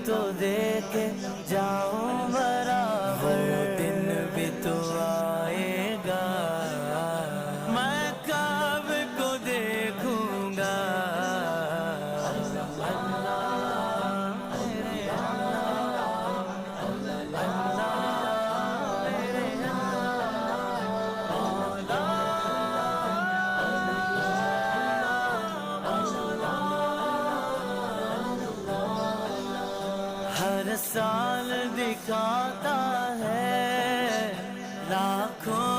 تو دیکھے جاؤں برابر، وہ دن بھی تو آئے گا میں کعبے کو دیکھوں گا۔ ہر سال دکھاتا ہے لاکھوں